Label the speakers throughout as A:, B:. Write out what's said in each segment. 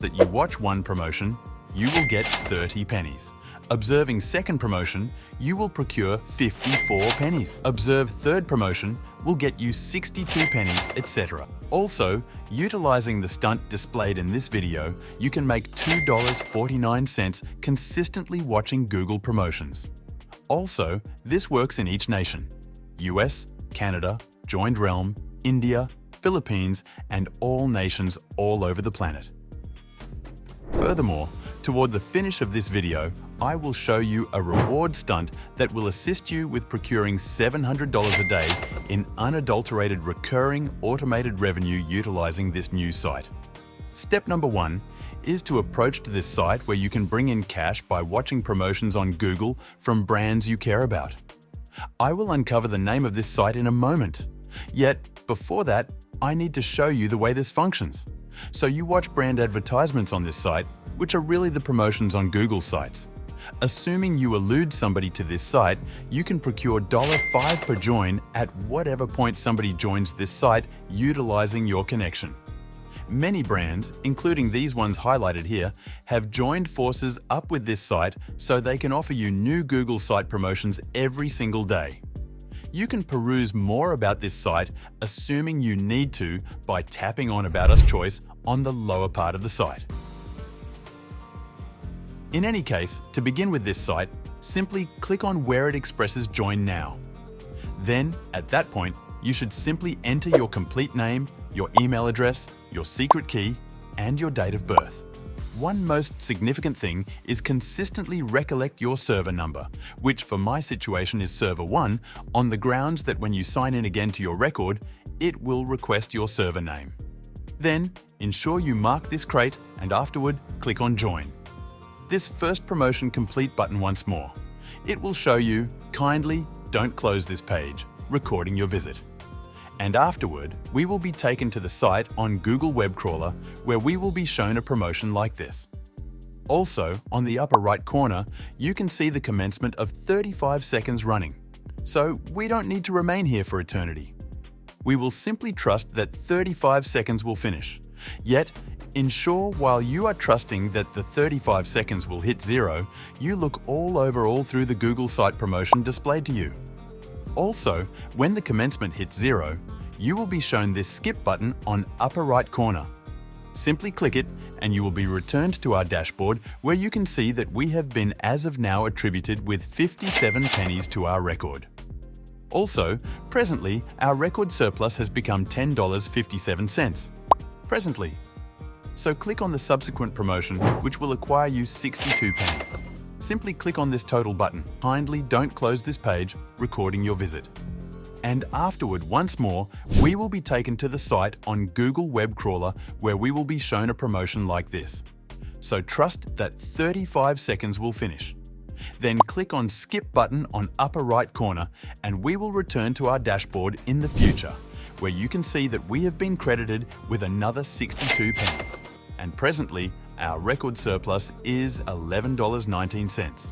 A: that you watch one promotion, you will get 30 pennies. Observing second promotion, you will procure 54 pennies. Observe third promotion will get you 62 pennies, etc. Also, utilizing the stunt displayed in this video, you can make $2.49 consistently watching Google promotions. Also, this works in each nation: US, Canada, Joined Realm, India, Philippines, and all nations all over the planet. Furthermore, toward the finish of this video, I will show you a reward stunt that will assist you with procuring $700 a day in unadulterated recurring automated revenue utilizing this new site. Step number 1 is to approach to this site where you can bring in cash by watching promotions on Google from brands you care about. I will uncover the name of this site in a moment. Yet, before that, I need to show you the way this functions. So you watch brand advertisements on this site, which are really the promotions on Google sites. Assuming you allude somebody to this site, you can procure $5 per join at whatever point somebody joins this site utilizing your connection. Many brands, including these ones highlighted here, have joined forces up with this site so they can offer you new Google site promotions every single day. You can peruse more about this site, assuming you need to, by tapping on About Us choice on the lower part of the site. In any case, to begin with this site, simply click on where it expresses Join Now. Then, at that point, you should simply enter your complete name, your email address, your secret key, and your date of birth. One most significant thing is consistently recollect your server number, which for my situation is server 1, on the grounds that when you sign in again to your record, it will request your server name. Then, ensure you mark this crate and afterward click on Join. This first promotion complete button once more. It will show you, kindly don't close this page, recording your visit. And afterward, we will be taken to the site on Google Web Crawler where we will be shown a promotion like this. Also, on the upper right corner, you can see the commencement of 35 seconds running. So we don't need to remain here for eternity. We will simply trust that 35 seconds will finish. Yet, ensure while you are trusting that the 35 seconds will hit 0, you look all through the Google site promotion displayed to you. Also, when the commencement hits 0, you will be shown this skip button on upper right corner. Simply click it and you will be returned to our dashboard where you can see that we have been as of now attributed with 57 pennies to our record. Also, presently, our record surplus has become $10.57. Presently. So click on the subsequent promotion, which will acquire you 62 pennies. Simply click on this total button. Kindly don't close this page, recording your visit. And afterward, once more, we will be taken to the site on Google Web Crawler where we will be shown a promotion like this. So trust that 35 seconds will finish. Then click on Skip button on upper right corner and we will return to our dashboard in the future, where you can see that we have been credited with another 62 pennies. And presently, our record surplus is $11.19.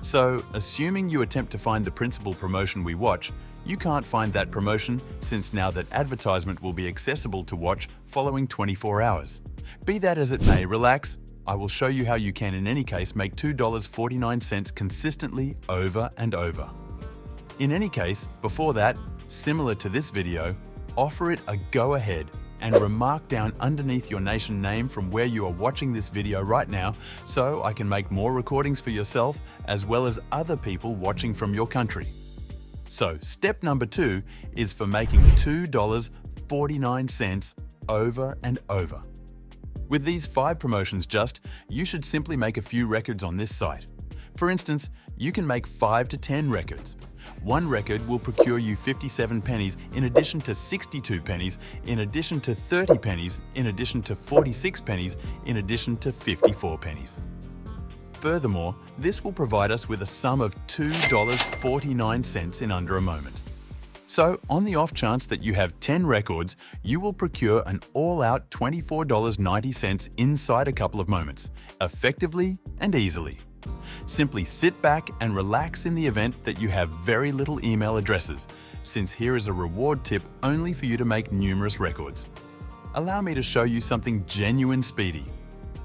A: So, assuming you attempt to find the principal promotion we watch, you can't find that promotion since now that advertisement will be accessible to watch following 24 hours. Be that as it may, relax. I will show you how you can in any case make $2.49 consistently over and over. In any case, before that, similar to this video, offer it a go ahead and remark down underneath your nation name from where you are watching this video right now so I can make more recordings for yourself as well as other people watching from your country. So step number 2 is for making $2.49 over and over. With these 5 promotions you should simply make a few records on this site. For instance, you can make 5 to 10 records. One record will procure you 57 pennies in addition to 62 pennies, in addition to 30 pennies, in addition to 46 pennies, in addition to 54 pennies. Furthermore, this will provide us with a sum of $2.49 in under a moment. So, on the off chance that you have 10 records, you will procure an all-out $24.90 inside a couple of moments, effectively and easily. Simply sit back and relax in the event that you have very little email addresses, since here is a reward tip only for you to make numerous records. Allow me to show you something genuine speedy.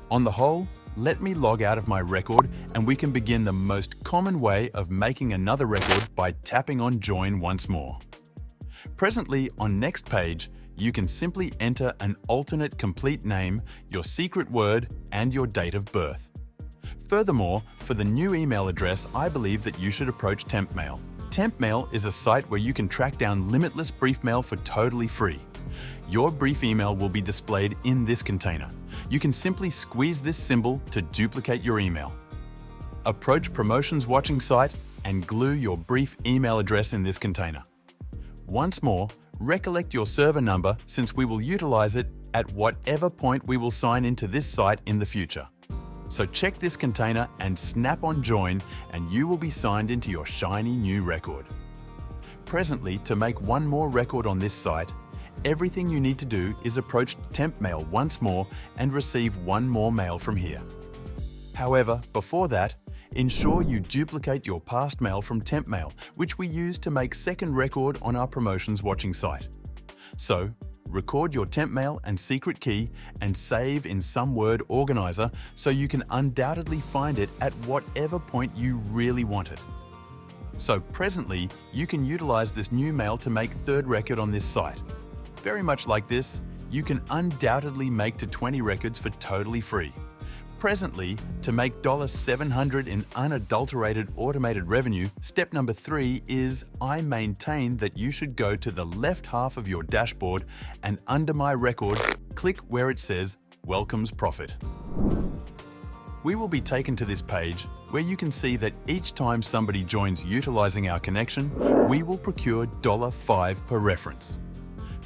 A: On the whole, let me log out of my record and we can begin the most common way of making another record by tapping on Join once more. Presently, on Next Page, you can simply enter an alternate complete name, your secret word, and your date of birth. Furthermore, for the new email address, I believe that you should approach TempMail. TempMail is a site where you can track down limitless brief mail for totally free. Your brief email will be displayed in this container. You can simply squeeze this symbol to duplicate your email. Approach Promotions Watching site and glue your brief email address in this container. Once more, recollect your server number since we will utilize it at whatever point we will sign into this site in the future. So check this container and snap on Join and you will be signed into your shiny new record. Presently, to make one more record on this site, everything you need to do is approach TempMail once more and receive one more mail from here. However, before that, ensure you duplicate your past mail from TempMail, which we use to make second record on our Promotions Watching site. So, record your TempMail and secret key and save in some word organizer so you can undoubtedly find it at whatever point you really want it. So presently, you can utilize this new mail to make third record on this site. Very much like this, you can undoubtedly make to 20 records for totally free. Presently, to make $700 in unadulterated automated revenue, step number 3 is I maintain that you should go to the left half of your dashboard and under my record, click where it says Welcomes Profit. We will be taken to this page where you can see that each time somebody joins utilizing our connection, we will procure $5 per reference.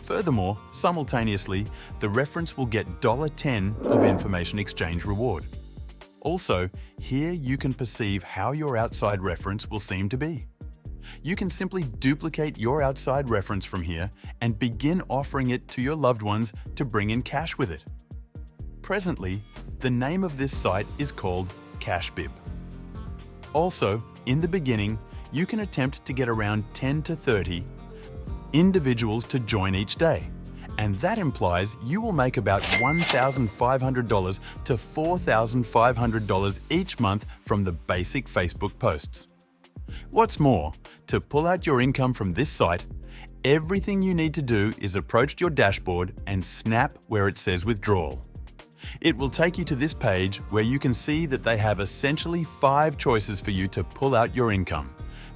A: Furthermore, simultaneously, the reference will get $10 of information exchange reward. Also, here you can perceive how your outside reference will seem to be. You can simply duplicate your outside reference from here and begin offering it to your loved ones to bring in cash with it. Presently, the name of this site is called CashBib. Also, in the beginning, you can attempt to get around 10 to 30 individuals to join each day, and that implies you will make about $1,500 to $4,500 each month from the basic Facebook posts. What's more, to pull out your income from this site, everything you need to do is approach your dashboard and snap where it says withdrawal. It will take you to this page where you can see that they have essentially 5 choices for you to pull out your income: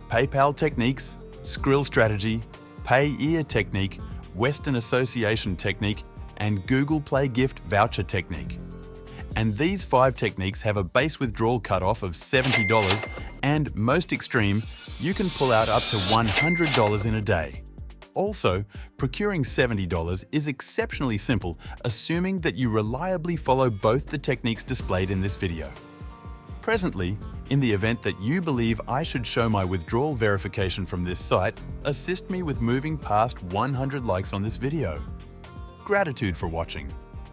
A: PayPal Techniques, Skrill Strategy, Payeer Technique, Western Association Technique, and Google Play Gift Voucher Technique. And these 5 techniques have a base withdrawal cutoff of $70, and most extreme, you can pull out up to $100 in a day. Also, procuring $70 is exceptionally simple, assuming that you reliably follow both the techniques displayed in this video. Presently, in the event that you believe I should show my withdrawal verification from this site, assist me with moving past 100 likes on this video. Gratitude for watching.